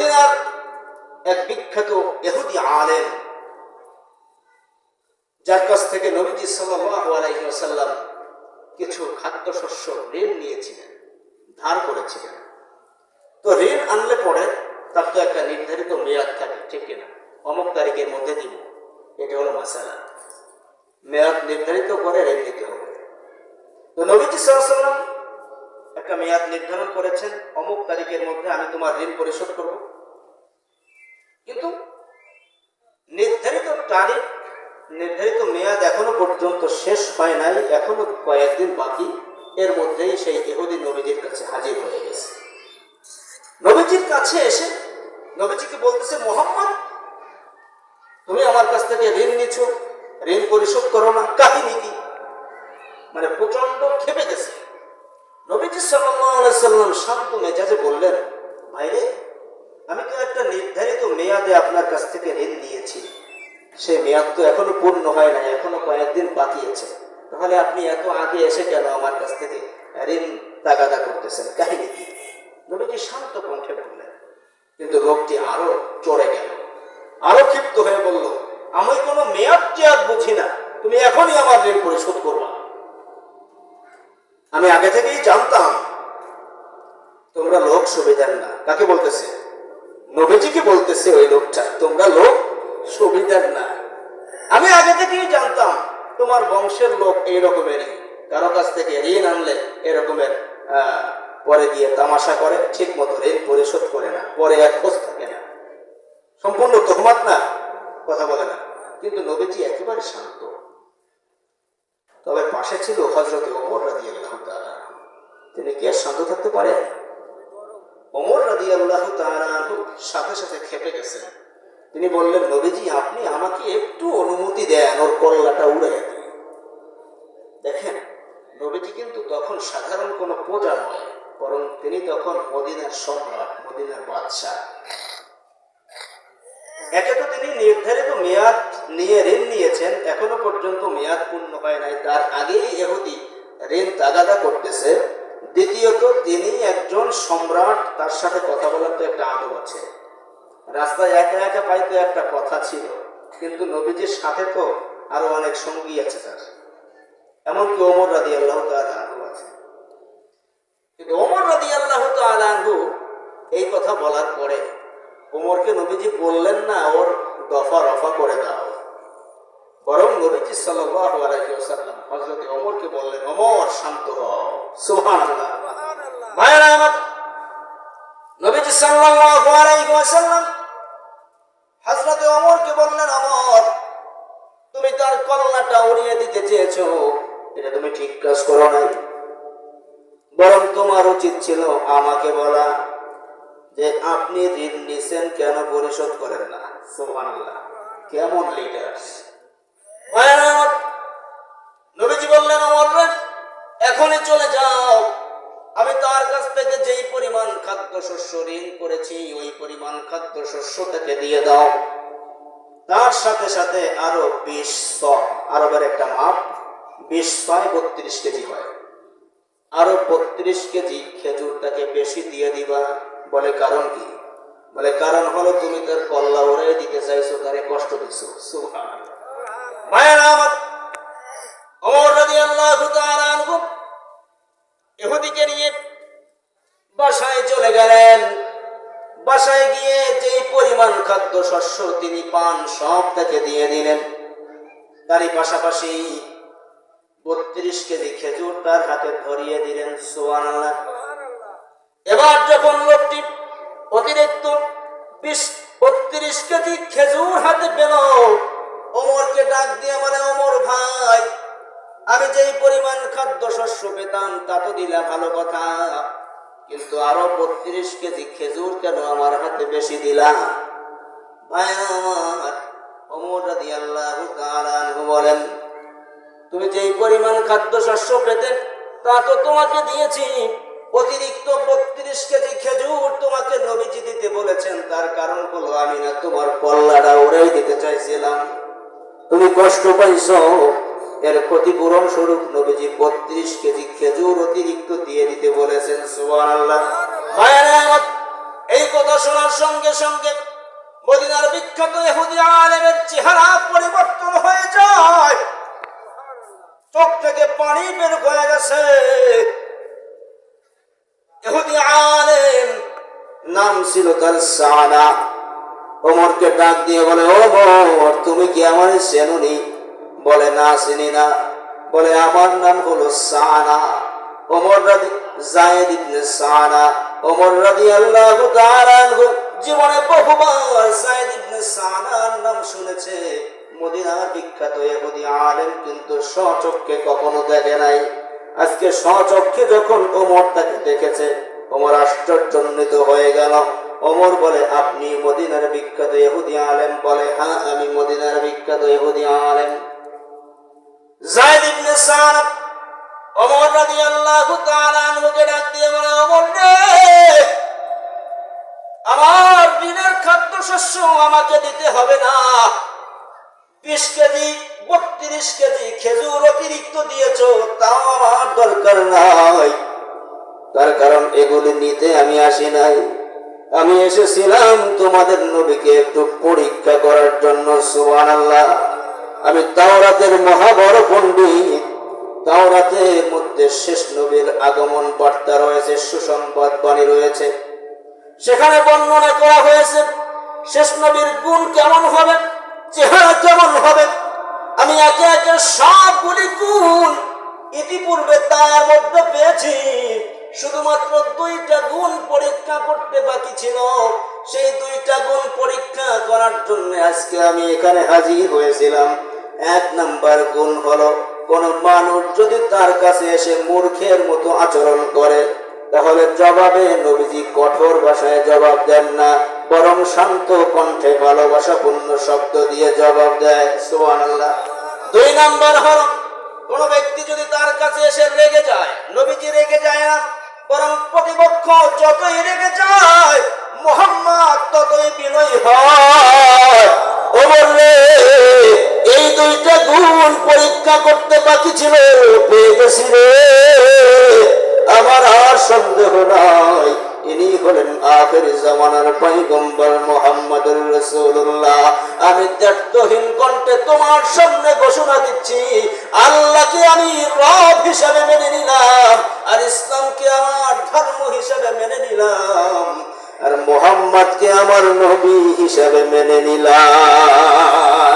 মদিনার এক বিখ্যাত ইহুদি আলেম, যার কাছ থেকে নবীজি সাল্লাল্লাহু আলাইহি ওয়াসাল্লাম কিছু খাদ্যশস্য ঋণ নিয়েছিলেন, ধার করেছিলেন। তো ঋণ আনলে পরে তার তো একটা নির্ধারিত মেয়াদ থাকে, ঠিক কিনা? অমুক তারিখের মধ্যে দিব, এটা হলো মাসালা। মেয়াদ নির্ধারিত করে ঋণ নিতে হবে। তো নবীজি সাল্লাল্লাহু আলাইহি ওয়াসাল্লাম একটা মেয়াদ নির্ধারণ করেছেন, অমুক তারিখের মধ্যে আমি তোমার ঋণ পরিশোধ করব। কিন্তু নির্ধারিত তারিখ, নির্ধারিত মেয়াদ এখনো পর্যন্ত শেষ হয় নাই, এখনো কয়েকদিন বাকি। এর মধ্যেই সেই ইহুদি নবীজির কাছে হাজির হয়ে গেছে। নবীজির কাছে এসে নবীজিকে বলতেছে, মুহাম্মদ, তুমি আমার কাছ থেকে ঋণ নিচ্ছ, ঋণ পরিশোধ করো না, কাহিনী কি? মানে প্রচন্ড ক্ষেপে গেছে। নবীজি সাল্লাল্লাহু আলাইহি ওয়াসাল্লাম শান্ত মেজাজে বললেন, ভাইরে, আমি তো একটা নির্ধারিত মেয়াদে আপনার কাছ থেকে ঋণ নিয়েছি, সেই মেয়াদ তো এখনো পূর্ণ হয় না, এখনো কয়েকদিন বাকি আছে, তাহলে আপনি এত আগে এসে কেন আমার কাছ থেকে ঋণ তাগাদা করতেছেন, কাহিনী কি? নবীজি শান্ত কণ্ঠে বললেন। কিন্তু লোকটি আরো চড়ে গেল, আরো ক্ষিপ্ত হয়ে বলল, আমি কোনো মেয়াদ টেয়াদ বুঝি না, তুমি এখনই আমার ঋণ পরিশোধ করবা। আমি আগে থেকেই জানতাম তোমরা লোক সুবিধার না। কাকে বলতেছে? নবীজিকে বলতেছে ওই লোকটা, তোমরা লোক সুবিধার না। আমি আগে থেকেই জানতাম তোমার বংশের লোক এই রকমেরই, কারো কাছ থেকে ঋণ আনলে এরকমের পরে গিয়ে তামাশা করে, ঠিক মতো ঋণ পরিশোধ করে না, পরে আর খোঁজ থাকে না, সম্পূর্ণ তোহমাত না, কথা বলে না। কিন্তু নবীজি একেবারে শান্ত। তবে পাশে ছিল হযরত ওমর রাদিয়াল্লাহু তাআলা। তিনি কি আর শান্ত থাকতে পারেন? ওমর রাদিয়াল্লাহু তাআলা সাথে সাথে খেপে গেছেন। তিনি বললেন, নবীজি, আপনি আমাকে একটু অনুমতি দেন, ওর কল্লাটা উড়ে দিন। দেখেন, নবীজি কিন্তু তখন সাধারণ কোনো প্রজা নয়, বরং তিনি তখন মদিনার সম্রাট, মদিনার বাদশাহ। একে তো তিনি নির্ধারিত মেয়াদ নিয়ে ঋণ নিয়েছেন, এখনো পর্যন্ত মেয়াদ পূর্ণ হয় নাই, তার আগেই ইহুদি ঋণ তাগাদা করতেছে। দ্বিতীয়ত তিনি একজন সম্রাট, তার সাথে কথা বলার তো একটা আদব আছে। রাস্তায় একা একা পাইতে একটা কথা ছিল, কিন্তু নবীজির সাথে তো আরো অনেক সঙ্গী আছে তার, এমনকি ওমর রাদিয়াল্লাহু তাআলা আনহু আছে। কিন্তু ওমর রাদিয়াল্লাহু তাআলা আনহু এই কথা বলার পরে ওমরকে নবীজি বললেন না ওর দফা রফা করে দাও, বরং নবীজি সাল্লাল্লাহু আলাইহি ওয়াসাল্লাম হযরত ওমরকে বললেন, ওমর, শান্ত হও। সুবহানাল্লাহ। ভাইরা আমার, নবীজি সাল্লাল্লাহু আলাইহি ওয়াসাল্লাম হযরত ওমরকে বললেন, ওমর, তুমি তার কল্লাটা উড়িয়ে দিতে চেয়েছো, এটা তুমি ঠিক কাজ করো নাই, বরং তোমার উচিত ছিল আমাকে বলা যে আপনি ঋণ নিছেন, কেন পরিশোধ করেন না। সুবহানাল্লাহ, কেমন লিডার! নবীজি বললেন, ওমর, এখনই চলে যাও, আমি তার কাছ থেকে যেই পরিমাণ খাদ্যশস্য ঋণ করেছি ওই পরিমাণ খাদ্যশস্য তাকে দিয়ে দাও। তার সাথে সাথে আরো 20 শ, আরবের একটা মাপ, 20 ছয় 32 কেজি হয়, আরো 32 কেজি খেজুর তাকে বেশি দিয়ে দিবা। বলে, কারণ কি? বলে, কারণ হলো তুমি তার কল্লা উড়াই দিতে চাইছো, তারে কষ্ট দিছো। সুবহানাল্লাহ। মায়ের আমার ওমর রাদিয়াল্লাহু তাআলা আনহু ইহুদিকে নিয়ে বাসায় চলে গেলেন। বাসায় গিয়ে যেই পরিমাণ খাদ্যশস্য তিনি পান সব তাকে দিয়ে দিলেন। তারই পাশাপাশি 32 কেজি খেজুর তার হাতে ধরিয়ে দিলেন। সুবহানাল্লাহ। এবার যখন লোকটি অতিরিক্ত 32 কেজি খেজুর হাতে পেল, ওমরকে ডাক দিয়ে বলে, ওমর ভাই, আমি যেই পরিমাণ খাদ্যশস্য পেতাম তা তো দিলা, ভালো কথা, কিন্তু আরো 32 কেজি খেজুর কেন আমার হাতে বেশি দিলা? ভাই আমার, ওমর রাদিয়াল্লাহু তাআলা আনহু বলেন, তুমি যেই পরিমাণ খাদ্যশস্য পেতে তা তো তোমাকে দিয়েছি, অতিরিক্ত 32 কেজি খেজুর তোমাকে নবীজি দিতে বলেছেন, তার কারণ হলো আমি না তোমার কল্লাটা উড়াই দিতে চাইছিলাম, তুমি কষ্ট পাইছো, এর ক্ষতিপূরণ স্বরূপ নবীজি 32 কেজি খেজুর অতিরিক্ত দিয়ে দিতে বলেছেন। সুবহানাল্লাহ। এই কথা শোনার সঙ্গে সঙ্গে মদিনার বিখ্যাত ইহুদি আলেমের চেহারা পরিবর্তন হয়ে যায়, চোখ থেকে পানি বের হয়ে গেছে। ইহুদি আলেম, নাম ছিল তার সানা। ওমরকে ডাক দিয়ে বলে, ওমর তুমি কি আমার চেনোনি? বলে, না চিনি না। বলে, আমার নাম হলো সানা, ওমর যায়েদ ইবনে সানা। ওমর রাদিয়াল্লাহু তাআলা আনহু জীবনে বহুবার যায়েদ ইবনে সানার নাম শুনেছে। মদিনার বিখ্যাত ইহুদি আলেম কিন্তু স্বচক্ষে কখনো দেখে নাই। আজকে স্বচক্ষে যখন ওমর তাকে দেখেছে, ওমর আশ্চর্যান্বিত হয়ে গেল। ওমর বলে, আপনি মদিনার বিখ্যাত ইহুদি আলেম? বলে, হ্যাঁ আমি মদিনার বিখ্যাত ইহুদি আলেম। যায়েদ ইবনে সানা ওমর রাদিয়াল্লাহু তাআলা আনহুকে ডাক দিয়ে বলে, ওমর রে, আমার দিনের খাদ্যশস্য আমাকে দিতে হবে না। 20 কেজি 32 কেজি খেজুর অতিরিক্ত দিয়েছ, তাও আমার দরকার নাই। তার কারণ এগুলি নিতে আমি আসি নাই, আমি এসেছিলাম তোমাদের নবীকে একটু পরীক্ষা করার জন্য। সুবহানাল্লাহ। আমি তাওরাতের মহাবড় পণ্ডিত। তাওরাতের মধ্যে শেষ নবীর আগমন বার্তা রয়েছে, সুসংবাদ বাণী রয়েছে। সেখানে বর্ণনা করা হয়েছে শেষ নবীর গুণ কেমন হবে, চেহারা কেমন হবে। আমি একে একে সবগুলি গুণ ইতিপূর্বে তার মধ্যে পেয়েছি। শুধুমাত্র 2টা গুণ পরীক্ষা করতে বাকি ছিল। সেই 2টা গুণ পরীক্ষা করার জন্য আজকে আমি এখানে হাজির হয়েছিলাম। 1 নাম্বার গুণ হলো, কোন মানুষ যদি তার কাছে এসে মূর্খের মতো আচরণ করে, তাহলে জবাবে নবীজি কঠোর ভাষায় জবাব দেন না, বরং শান্ত কণ্ঠে ভালোবাসাপূর্ণ শব্দ দিয়ে জবাব দেয়। সুবহানাল্লাহ। 2 নাম্বার হলো, কোন ব্যক্তি যদি তার কাছে এসে রেগে যায়, নবীজি রেগে যায় না, বরং প্রতিপক্ষ যতই রেগে যায় মুহাম্মদ ততই বিনয়ী হয়। ও বললে এই 2টা গুণ পরীক্ষা করতে বাকি ছিল, পেয়ে গেছি রে। আমার আর সন্দেহ নাই, ইনি হলেন আখির জামানার পয়গম্বর মুহাম্মদুর রাসূলুল্লাহ। আমি দ্ব্যর্থহীন কণ্ঠে তোমার সামনে ঘোষণা দিচ্ছি, আল্লাহকে আমি রব হিসাবে মেনে নিলাম, আর ইসলামকে আমার ধর্ম হিসাবে মেনে নিলাম, আর মুহাম্মদকে আমার নবী হিসাবে মেনে নিলাম।